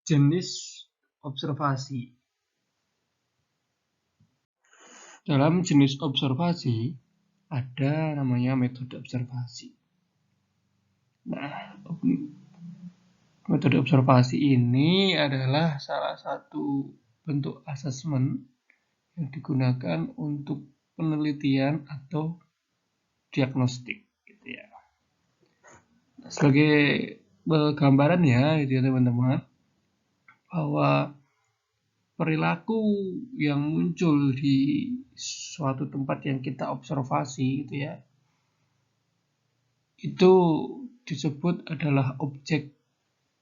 Jenis observasi. Dalam jenis observasi ada namanya metode observasi. Nah, metode observasi ini adalah salah satu bentuk asesmen yang digunakan untuk penelitian atau diagnostik, gitu ya. Sebagai gambaran ya, gitu ya teman-teman, bahwa perilaku yang muncul di suatu tempat yang kita observasi, gitu ya, itu disebut adalah objek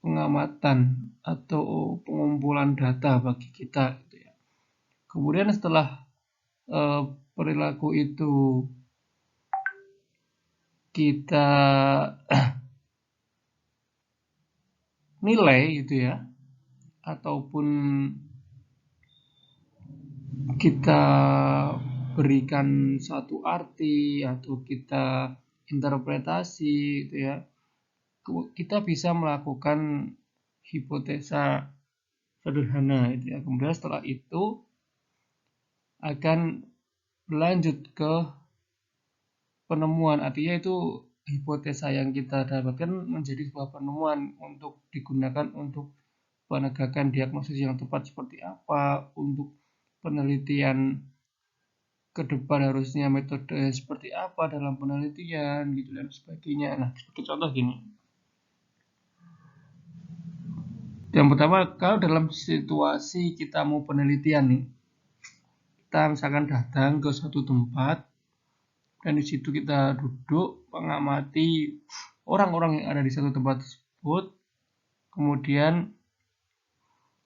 pengamatan atau pengumpulan data bagi kita, gitu ya. Kemudian setelah perilaku itu kita nilai, gitu ya, ataupun kita berikan satu arti atau kita interpretasi, gitu ya, kita bisa melakukan hipotesa sederhana, gitu ya. Kemudian setelah itu akan berlanjut ke penemuan, artinya itu hipotesa yang kita dapatkan menjadi sebuah penemuan untuk digunakan untuk penegakan diagnosis yang tepat seperti apa, untuk penelitian ke depan harusnya metode seperti apa dalam penelitian, gitu dan sebagainya. Nah, sebagai contoh gini. Yang pertama, kalau dalam situasi kita mau penelitian nih, kita misalkan datang ke suatu tempat dan di situ kita duduk mengamati orang-orang yang ada di satu tempat tersebut. Kemudian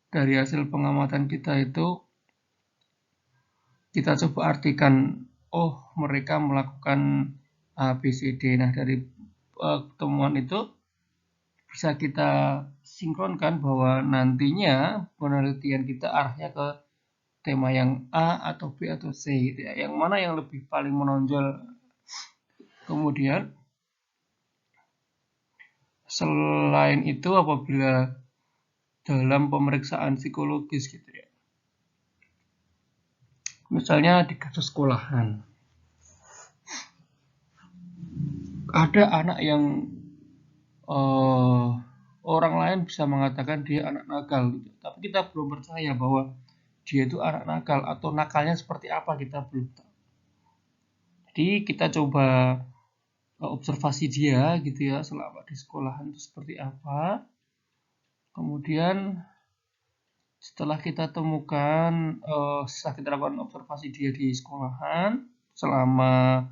dari hasil pengamatan kita itu kita coba artikan, oh mereka melakukan A, B, C, D. Nah, dari temuan itu bisa kita sinkronkan bahwa nantinya penelitian kita arahnya ke tema yang A atau B atau C, gitu ya. Yang mana yang lebih paling menonjol. Kemudian selain itu apabila dalam pemeriksaan psikologis, gitu ya, misalnya di kasus sekolahan, ada anak yang orang lain bisa mengatakan dia anak nakal, gitu. Tapi kita belum percaya bahwa dia itu anak nakal atau nakalnya seperti apa, kita belum tahu. Jadi kita coba observasi dia, gitu ya, selama di sekolahan itu seperti apa. Kemudian setelah kita temukan, setelah kita lakukan observasi dia di sekolahan selama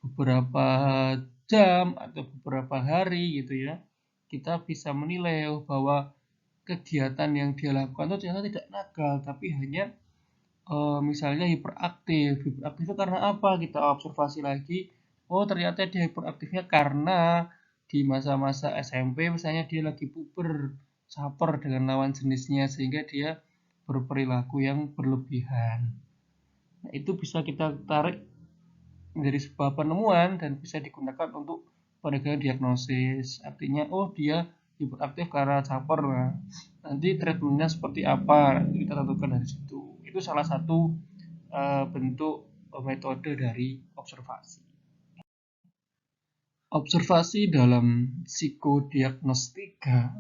beberapa jam atau beberapa hari, gitu ya, kita bisa menilai bahwa kegiatan yang dia lakukan itu ternyata tidak nakal, tapi hanya misalnya hiperaktif. Hiperaktif itu karena apa? Kita observasi lagi, oh ternyata dia hiperaktifnya karena di masa-masa SMP misalnya dia lagi puber, caper dengan lawan jenisnya sehingga dia berperilaku yang berlebihan. Nah, itu bisa kita tarik menjadi sebuah penemuan dan bisa digunakan untuk penegakan diagnosis. Artinya, oh dia hiperaktif karena caper. Nah, nanti treatmentnya seperti apa? Nanti kita tentukan dari situ. Itu salah satu bentuk metode dari observasi. Observasi dalam psikodiagnostika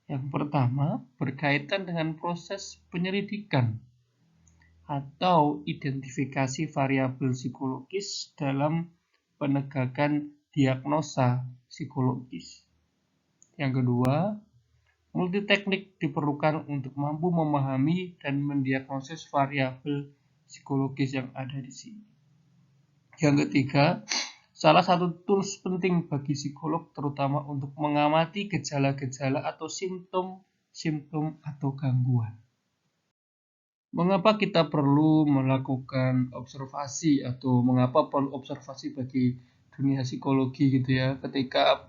yang pertama berkaitan dengan proses penyelidikan atau identifikasi variabel psikologis dalam penegakan diagnosa psikologis. Yang kedua, multiteknik diperlukan untuk mampu memahami dan mendiagnosis variabel psikologis yang ada di sini. Yang ketiga, salah satu tools penting bagi psikolog terutama untuk mengamati gejala-gejala atau simptom atau gangguan. Mengapa kita perlu melakukan observasi atau mengapa perlu observasi bagi dunia psikologi, gitu ya, ketika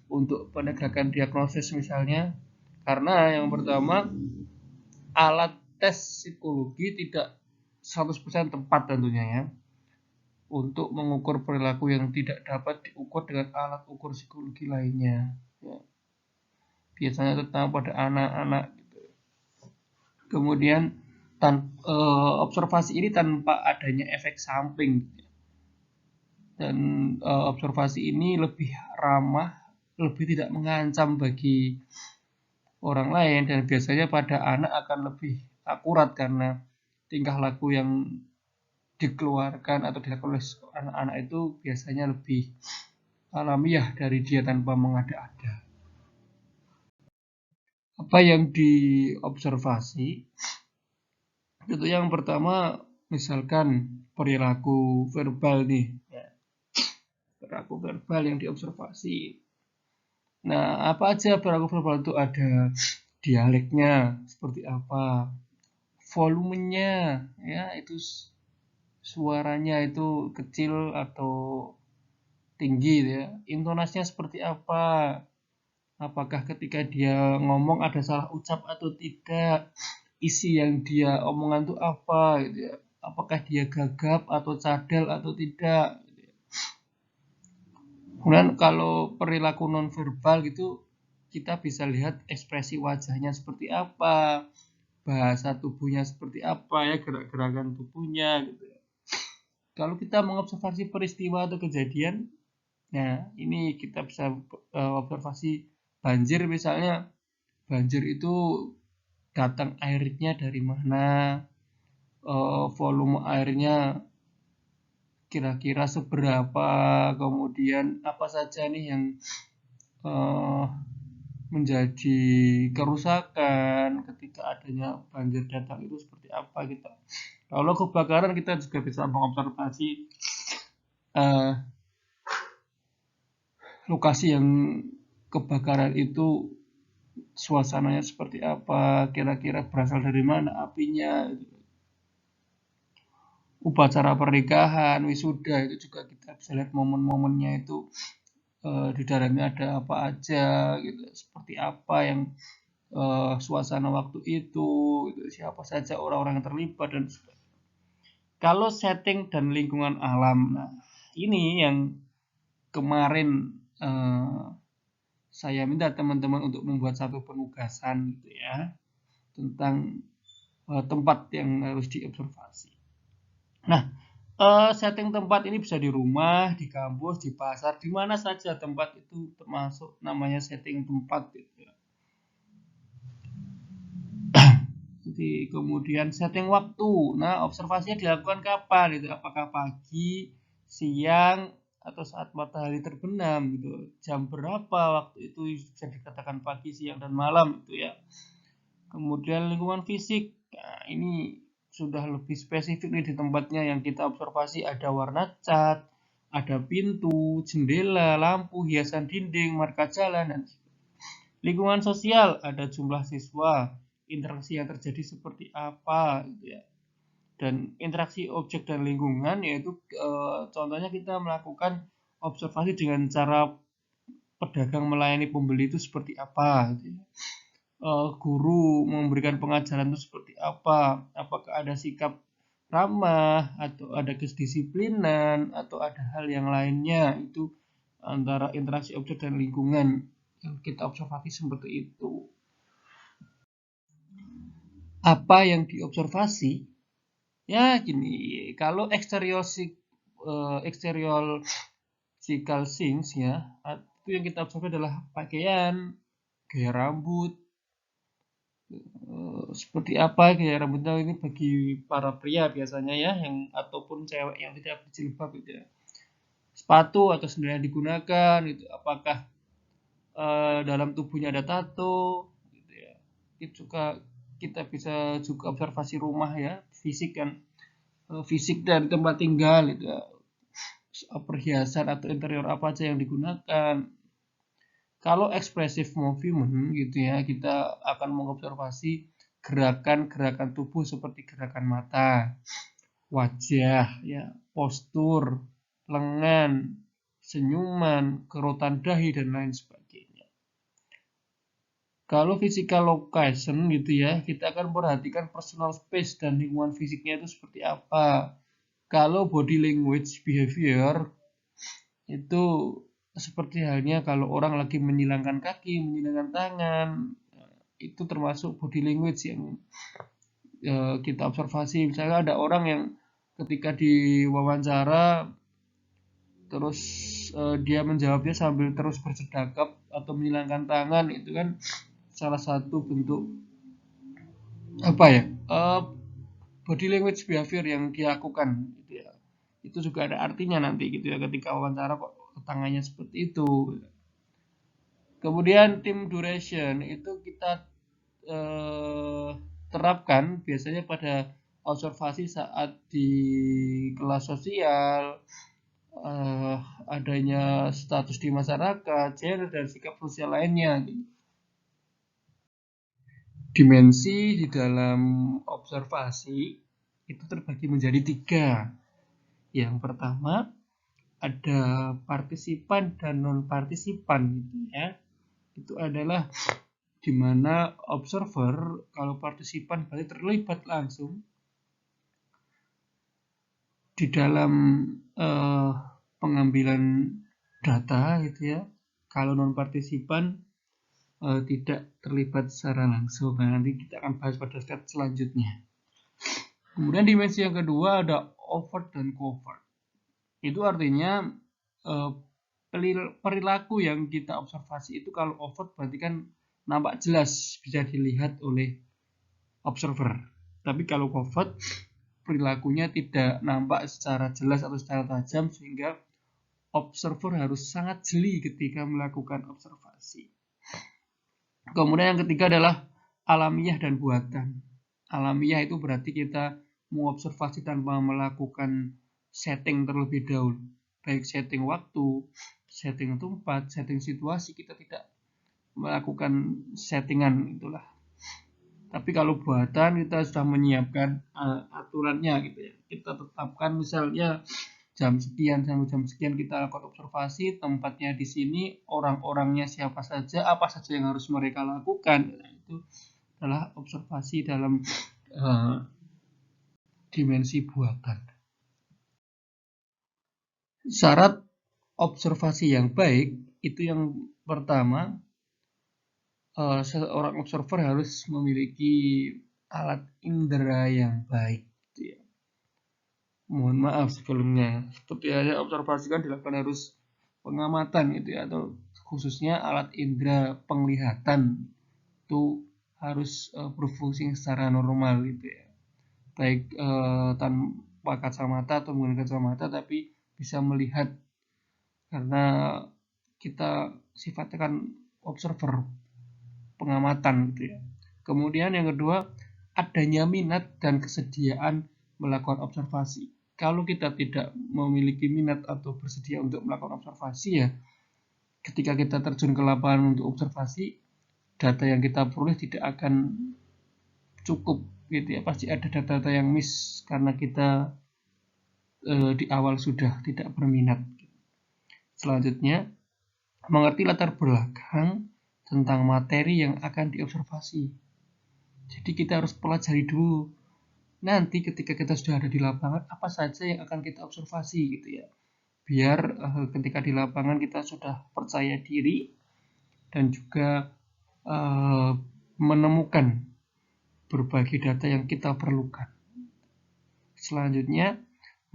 untuk penegakan diagnosis misalnya? Karena yang pertama, alat tes psikologi tidak 100% tepat tentunya ya untuk mengukur perilaku yang tidak dapat diukur dengan alat ukur psikologi lainnya ya. biasanya terutama pada anak-anak. Kemudian observasi ini tanpa adanya efek samping, dan observasi ini lebih ramah, lebih tidak mengancam bagi orang lain, dan biasanya pada anak akan lebih akurat karena tingkah laku yang dikeluarkan atau dilakukan oleh anak-anak itu biasanya lebih alamiah dari dia tanpa mengada-ada. Apa yang diobservasi? Itu yang pertama, misalkan perilaku verbal nih, perilaku verbal yang diobservasi. Nah, apa aja perilaku verbal itu? Ada dialeknya seperti apa, volumenya, ya itu suaranya itu kecil atau tinggi, ya, intonasinya seperti apa, apakah ketika dia ngomong ada salah ucap atau tidak, isi yang dia omongan itu apa, gitu ya, apakah dia gagap atau cadel atau tidak. Kemudian kalau perilaku nonverbal gitu, kita bisa lihat ekspresi wajahnya seperti apa, bahasa tubuhnya seperti apa, ya, gerak-gerakan tubuhnya gitu ya. Kalau kita mengobservasi peristiwa atau kejadian, nah ini kita bisa observasi banjir misalnya. Banjir itu datang airnya dari mana, volume airnya kira-kira seberapa, kemudian apa saja nih yang menjadi kerusakan ketika adanya banjir datang itu seperti apa kita. Kalau kebakaran kita juga bisa mengobservasi lokasi yang kebakaran itu suasananya seperti apa, kira-kira berasal dari mana apinya. Upacara pernikahan, wisuda itu juga kita bisa lihat momen-momennya itu, di dalamnya ada apa aja gitu, seperti apa yang suasana waktu itu, gitu, siapa saja orang-orang yang terlibat dan sebagainya. Kalau setting dan lingkungan alam, nah ini yang kemarin saya minta teman-teman untuk membuat satu penugasan gitu ya, tentang tempat yang harus diobservasi. Nah, setting tempat ini bisa di rumah, di kampus, di pasar, di mana saja tempat itu termasuk namanya setting tempat gitu ya. Jadi kemudian setting waktu. Nah, observasinya dilakukan kapan gitu? Apakah pagi, siang, atau saat matahari terbenam gitu. Jam berapa waktu itu bisa dikatakan pagi, siang, dan malam gitu ya. Kemudian lingkungan fisik. Nah, ini sudah lebih spesifik nih di tempatnya yang kita observasi, ada warna cat, ada pintu, jendela, lampu, hiasan dinding, marka jalan, dan lingkungan sosial, ada jumlah siswa, interaksi yang terjadi seperti apa gitu ya. Dan interaksi objek dan lingkungan yaitu contohnya kita melakukan observasi dengan cara pedagang melayani pembeli itu seperti apa gitu ya. Guru memberikan pengajaran itu seperti apa, apakah ada sikap ramah atau ada kedisiplinan atau ada hal yang lainnya. Itu antara interaksi objek dan lingkungan yang kita observasi seperti itu. Apa yang diobservasi? Ya gini, kalau exterior things ya, itu yang kita observasi adalah pakaian, gaya rambut, seperti apa gaya rambutnya ini bagi para pria biasanya ya, yang ataupun cewek yang tidak berjilbab gitu ya. Sepatu atau sendal yang digunakan itu apakah dalam tubuhnya ada tato gitu ya. Itu juga kita bisa juga observasi rumah ya, fisik kan, fisik dari tempat tinggal itu ya. Perhiasan atau interior apa aja yang digunakan. Kalau expressive movement gitu ya, kita akan mengobservasi gerakan-gerakan tubuh seperti gerakan mata, wajah, ya, postur, lengan, senyuman, kerutan dahi, dan lain sebagainya. Kalau physical location gitu ya, kita akan perhatikan personal space dan lingkungan fisiknya itu seperti apa. Kalau body language behavior itu seperti halnya kalau orang lagi menyilangkan kaki, menyilangkan tangan, itu termasuk body language yang kita observasi. Misalnya ada orang yang ketika diwawancara terus dia menjawabnya sambil terus bercakap atau menyilangkan tangan, itu kan salah satu bentuk apa ya, body language behavior yang dia lakukan gitu ya. Itu juga ada artinya nanti gitu ya, ketika wawancara kok tangannya seperti itu. Kemudian tim duration itu kita terapkan biasanya pada observasi saat di kelas sosial, adanya status di masyarakat, gender, dan sikap sosial lainnya. Dimensi di dalam observasi itu terbagi menjadi 3. Yang pertama ada partisipan dan non-partisipan gitu ya. Itu adalah di mana observer, kalau partisipan berarti terlibat langsung di dalam pengambilan data gitu ya. Kalau non-partisipan tidak terlibat secara langsung. Nah, nanti kita akan bahas pada step selanjutnya. Kemudian dimensi yang kedua ada overt dan covert. Itu artinya perilaku yang kita observasi itu kalau overt berarti kan nampak jelas, bisa dilihat oleh observer. Tapi kalau covert perilakunya tidak nampak secara jelas atau secara tajam, sehingga observer harus sangat jeli ketika melakukan observasi. Kemudian yang ketiga adalah alamiah dan buatan. Alamiah itu berarti kita mengobservasi tanpa melakukan setting terlebih dahulu, baik setting waktu, setting tempat, setting situasi, kita tidak melakukan settingan itulah. Tapi kalau buatan kita sudah menyiapkan aturannya gitu ya. Kita tetapkan misalnya jam sekian sampai jam sekian kita lakukan observasi, tempatnya di sini, orang-orangnya siapa saja, apa saja yang harus mereka lakukan. Nah, itu adalah observasi dalam dimensi buatan. Syarat observasi yang baik itu yang pertama, seorang observer harus memiliki alat indera yang baik gitu ya. Mohon maaf sebelumnya, seperti halnya observasi kan dilakukan harus pengamatan gitu ya, atau khususnya alat indera penglihatan itu harus berfungsi secara normal gitu ya, baik tanpa kacamata atau menggunakan kacamata tapi bisa melihat, karena kita sifatnya kan observer, pengamatan gitu ya. Kemudian yang kedua, adanya minat dan kesediaan melakukan observasi. Kalau kita tidak memiliki minat atau bersedia untuk melakukan observasi, ya ketika kita terjun ke lapangan untuk observasi, data yang kita peroleh tidak akan cukup gitu ya. Pasti ada data-data yang miss karena kita di awal sudah tidak berminat. Selanjutnya, mengerti latar belakang tentang materi yang akan diobservasi. Jadi kita harus pelajari dulu. Nanti ketika kita sudah ada di lapangan, apa saja yang akan kita observasi gitu ya. Biar ketika di lapangan kita sudah percaya diri dan juga menemukan berbagai data yang kita perlukan. Selanjutnya,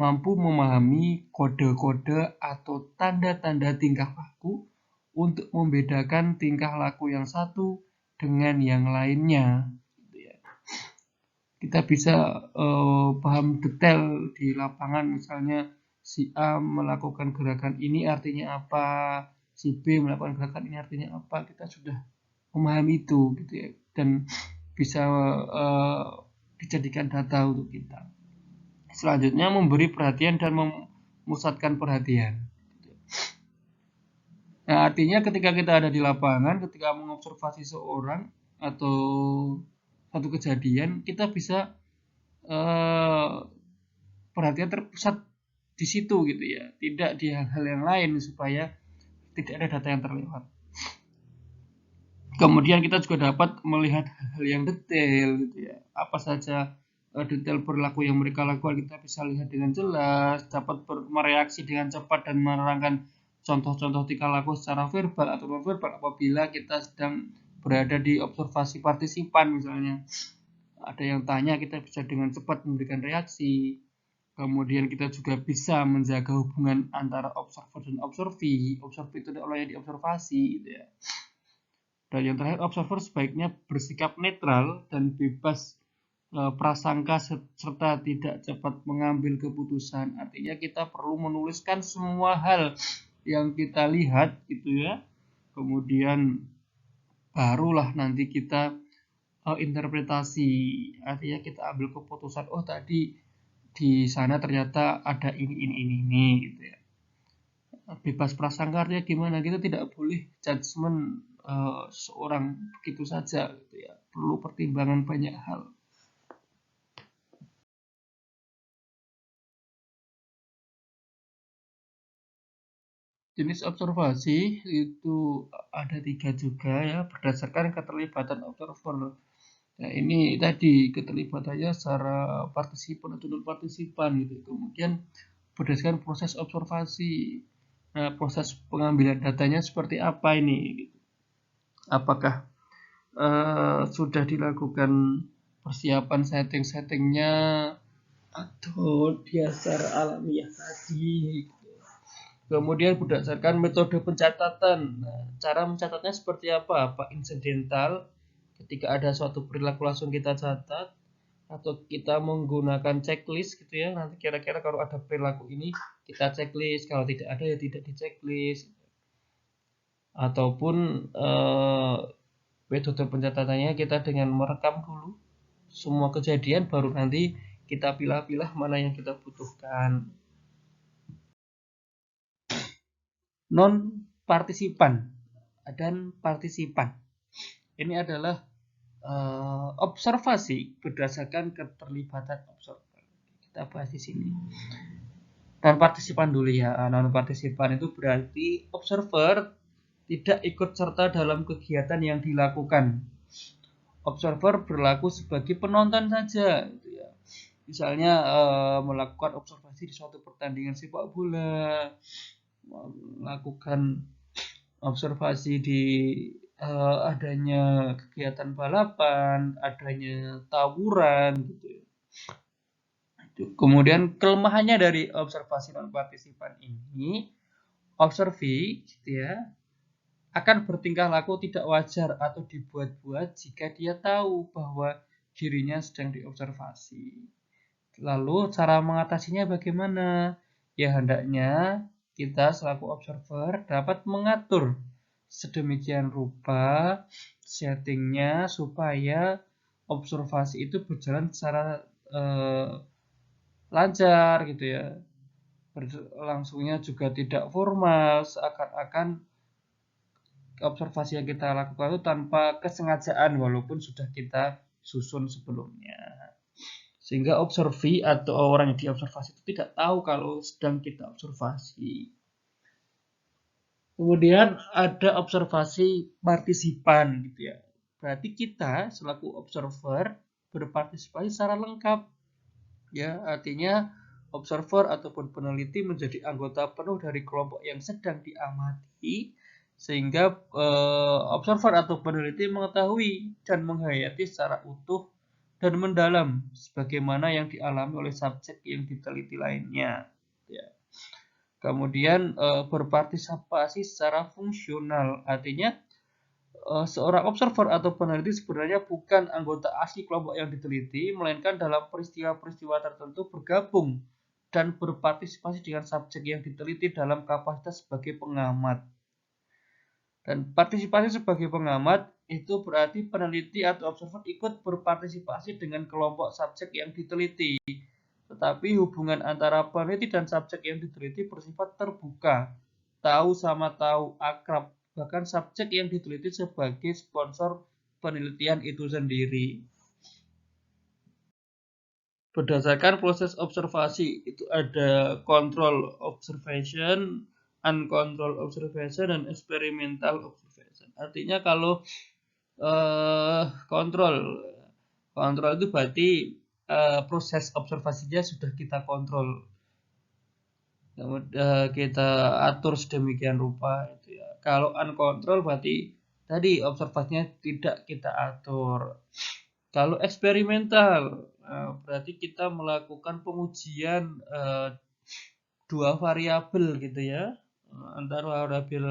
mampu memahami kode-kode atau tanda-tanda tingkah laku untuk membedakan tingkah laku yang satu dengan yang lainnya. Kita bisa paham detail di lapangan, misalnya si A melakukan gerakan ini artinya apa, si B melakukan gerakan ini artinya apa, kita sudah memahami itu gitu ya, dan bisa dijadikan data untuk kita. Selanjutnya, memberi perhatian dan memusatkan perhatian. Nah, artinya ketika kita ada di lapangan, ketika mengobservasi seorang atau satu kejadian, kita bisa perhatian terpusat di situ gitu ya, tidak di hal-hal yang lain supaya tidak ada data yang terlewat. Kemudian kita juga dapat melihat hal-hal yang detail gitu ya, apa saja detail perilaku yang mereka lakukan kita bisa lihat dengan jelas, dapat mereaksi dengan cepat dan menerangkan contoh-contoh tingkah laku secara verbal atau non-verbal apabila kita sedang berada di observasi partisipan. Misalnya ada yang tanya, kita bisa dengan cepat memberikan reaksi. Kemudian kita juga bisa menjaga hubungan antara observer dan observee. Observee itu adalah yang diobservasi gitu ya. Dan yang terakhir, observer sebaiknya bersikap netral dan bebas prasangka serta tidak cepat mengambil keputusan. Artinya kita perlu menuliskan semua hal yang kita lihat gitu ya. Kemudian barulah nanti kita interpretasi. Artinya kita ambil keputusan, oh tadi di sana ternyata ada ini gitu ya. Bebas prasangka artinya gimana? Kita tidak boleh judgement seorang begitu saja gitu ya. Perlu pertimbangan banyak hal. Jenis observasi itu ada 3 juga ya, berdasarkan keterlibatan observer. Nah, ini tadi keterlibatannya secara partisipan atau non partisipan gitu. Kemudian berdasarkan proses observasi. Nah, proses pengambilan datanya seperti apa ini? Gitu. Apakah sudah dilakukan persiapan setting-settingnya atau dia secara alamiah tadi? Kemudian berdasarkan metode pencatatan. Nah, cara mencatatnya seperti apa? Apa insidental, ketika ada suatu perilaku langsung kita catat, atau kita menggunakan checklist gitu ya. Nanti kira-kira kalau ada perilaku ini kita checklist, kalau tidak ada ya tidak di checklist. Ataupun metode pencatatannya kita dengan merekam dulu semua kejadian, baru nanti kita pilah-pilah mana yang kita butuhkan. Non partisipan dan partisipan ini adalah observasi berdasarkan keterlibatan observer. Kita bahas di sini. Non partisipan dulu ya. Non partisipan itu berarti observer tidak ikut serta dalam kegiatan yang dilakukan. Observer berlaku sebagai penonton saja gitu ya. Misalnya melakukan observasi di suatu pertandingan sepak bola, melakukan observasi di adanya kegiatan balapan, adanya tawuran gitu ya. Kemudian kelemahannya dari observasi non partisipan ini, observee gitu ya, akan bertingkah laku tidak wajar atau dibuat-buat jika dia tahu bahwa dirinya sedang diobservasi. Lalu cara mengatasinya bagaimana? Ya hendaknya kita selaku observer dapat mengatur sedemikian rupa settingnya supaya observasi itu berjalan secara lancar gitu ya. Berlangsungnya juga tidak formal, seakan-akan observasi yang kita lakukan itu tanpa kesengajaan walaupun sudah kita susun sebelumnya. Sehingga observee atau orang yang diobservasi itu tidak tahu kalau sedang kita observasi. Kemudian ada observasi partisipan gitu ya. Berarti kita selaku observer berpartisipasi secara lengkap. Ya, artinya observer ataupun peneliti menjadi anggota penuh dari kelompok yang sedang diamati, sehingga observer atau peneliti mengetahui dan menghayati secara utuh dan mendalam sebagaimana yang dialami oleh subjek yang diteliti lainnya. Ya. Kemudian berpartisipasi secara fungsional, artinya seorang observer atau peneliti sebenarnya bukan anggota asli kelompok yang diteliti, melainkan dalam peristiwa-peristiwa tertentu bergabung dan berpartisipasi dengan subjek yang diteliti dalam kapasitas sebagai pengamat. Dan partisipasi sebagai pengamat itu berarti peneliti atau observer ikut berpartisipasi dengan kelompok subjek yang diteliti. Tetapi hubungan antara peneliti dan subjek yang diteliti bersifat terbuka, tahu sama tahu, akrab, bahkan subjek yang diteliti sebagai sponsor penelitian itu sendiri. Berdasarkan proses observasi itu ada control observation, uncontrolled observation, dan experimental observation. Artinya kalau kontrol itu berarti proses observasinya sudah kita kontrol. Kemudian kita atur sedemikian rupa itu ya. Kalau uncontrol berarti tadi observasinya tidak kita atur. Kalau eksperimental berarti kita melakukan pengujian dua variabel gitu ya, antara variabel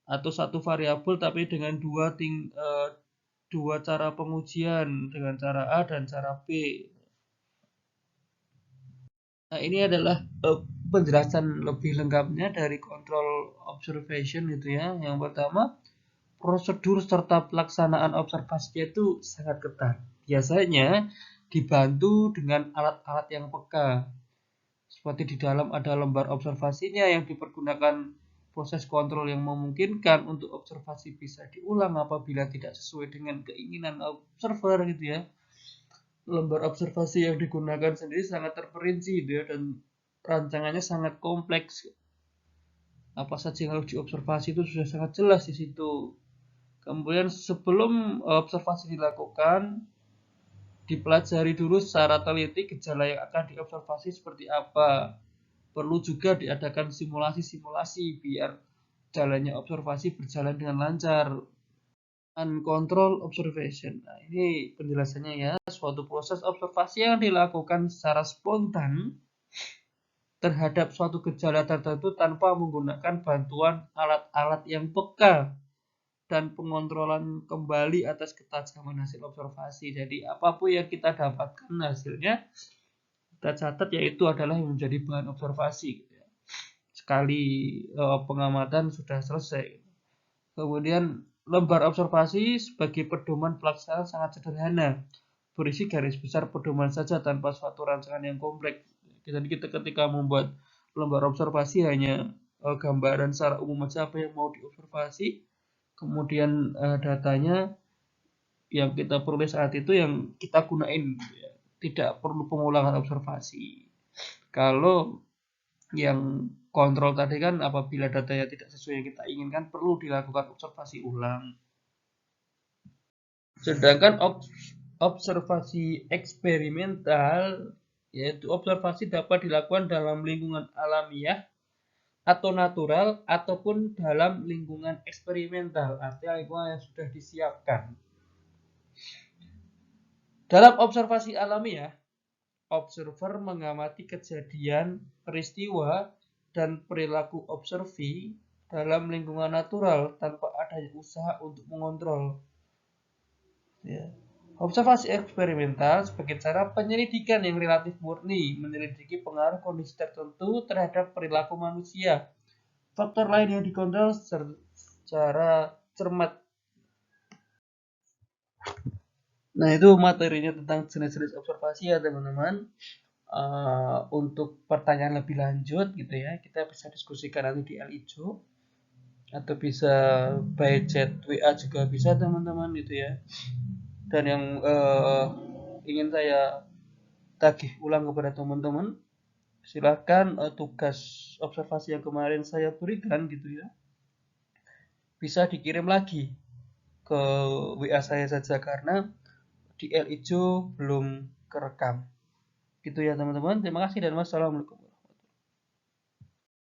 atau satu variabel tapi dengan dua cara pengujian, dengan cara A dan cara B. Nah, ini adalah penjelasan lebih lengkapnya dari control observation gitu ya. Yang pertama, prosedur serta pelaksanaan observasinya itu sangat ketat. Biasanya dibantu dengan alat-alat yang peka. Seperti di dalam ada lembar observasinya yang dipergunakan proses kontrol yang memungkinkan untuk observasi bisa diulang apabila tidak sesuai dengan keinginan observer gitu ya. Lembar observasi yang digunakan sendiri sangat terperinci gitu ya, dan rancangannya sangat kompleks. Apa saja yang harus diobservasi itu sudah sangat jelas di situ. Kemudian sebelum observasi dilakukan, dipelajari dulu secara teliti gejala yang akan diobservasi seperti apa. Perlu juga diadakan simulasi-simulasi biar jalannya observasi berjalan dengan lancar. Uncontrolled observation. Nah, ini penjelasannya ya, suatu proses observasi yang dilakukan secara spontan terhadap suatu gejala tertentu tanpa menggunakan bantuan alat-alat yang peka dan pengontrolan kembali atas ketajaman hasil observasi. Jadi apapun yang kita dapatkan hasilnya kita catat, yaitu adalah yang menjadi bahan observasi. Sekali pengamatan sudah selesai. Kemudian lembar observasi sebagai pedoman pelaksanaan sangat sederhana, berisi garis besar pedoman saja tanpa suatu rancangan yang kompleks. Jadi kita ketika membuat lembar observasi hanya gambaran secara umum saja apa yang mau diobservasi, kemudian datanya yang kita peroleh saat itu yang kita gunain, tidak perlu pengulangan observasi. Kalau yang kontrol tadi kan apabila datanya tidak sesuai yang kita inginkan perlu dilakukan observasi ulang. Sedangkan observasi eksperimental yaitu observasi dapat dilakukan dalam lingkungan alamiah atau natural ataupun dalam lingkungan eksperimental, artinya lingkungan yang sudah disiapkan. Dalam observasi alamiah, observer mengamati kejadian, peristiwa, dan perilaku observi dalam lingkungan natural tanpa adanya usaha untuk mengontrol. Ya. Observasi eksperimental sebagai cara penyelidikan yang relatif murni, menyelidiki pengaruh kondisi tertentu terhadap perilaku manusia. Faktor lain yang dikontrol secara cermat. Nah, itu materinya tentang jenis-jenis observasi ya teman-teman. Untuk pertanyaan lebih lanjut gitu ya, kita bisa diskusikan nanti di LIJO atau bisa by chat WA juga bisa teman-teman gitu ya. Dan yang ingin saya tagih ulang kepada teman-teman, silakan tugas observasi yang kemarin saya berikan gitu ya, bisa dikirim lagi ke WA saya saja karena di LIJO belum kerekam. Gitu ya teman-teman. Terima kasih dan wassalamualaikum.